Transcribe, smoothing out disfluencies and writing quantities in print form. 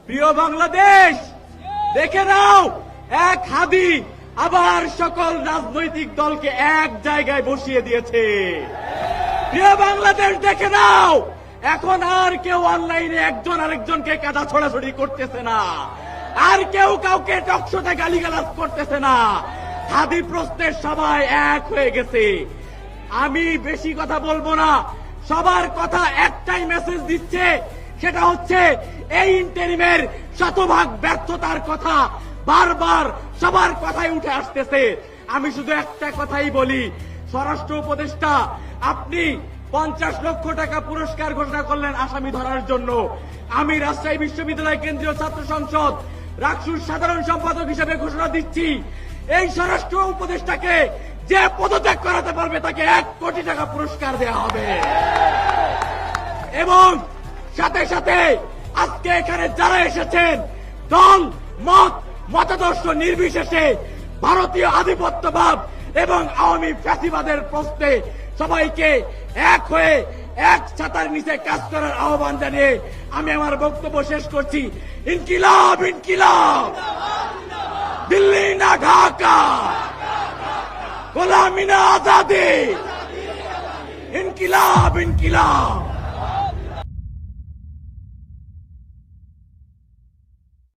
প্রিয় বাংলাদেশ, দেখে নাও, এক হাদি আবার সকল রাজনৈতিক দলকে এক জায়গায় বসিয়ে দিয়েছে। প্রিয় বাংলাদেশ, দেখে নাও, এখন আর কেউ অনলাইনে একজন আরেকজনকে কাদা ছড়াছড়ি করতেছে না, আর কেউ কাউকে টকশোতে গালিগালাজ করতেছে না। হাদি প্রশ্নের সবাই এক হয়ে গেছে। আমি বেশি কথা বলবো না, সবার কথা একটাই মেসেজ দিচ্ছে, সেটা হচ্ছে এই ইন্টারিমের শতভাগ ব্যর্থতার কথা বারবার সবার কথাই উঠে আসতেছে। আমি শুধু একটা কথাই বলি, স্বরাষ্ট্র উপদেষ্টা, আপনি 50 লক্ষ টাকা পুরস্কার ঘোষণা করলেন আসামি ধরার জন্য। আমি রাজশাহী বিশ্ববিদ্যালয় কেন্দ্রীয় ছাত্র সংসদ রাকসুর সাধারণ সম্পাদক হিসেবে ঘোষণা দিচ্ছি, এই স্বরাষ্ট্র উপদেষ্টাকে যে পদত্যাগ করাতে পারবে তাকে 1 কোটি টাকা পুরস্কার দেওয়া হবে। এবং সাথে সাথে আজকে এখানে যারা এসেছেন, দল মত মতাদর্শ নির্বিশেষে ভারতীয় আধিপত্যবাদ এবং আওয়ামী ফ্যাসিবাদের প্রশ্নে সবাইকে এক হয়ে এক ছাতার নিচে কাজ করার আহ্বান জানিয়ে আমি আমার বক্তব্য শেষ করছি। ইনকিলাব ইনকিলাব, দিল্লি না ঢাকা, গোলামি না আজাদি, ইনকিলাব ইনকিলাব।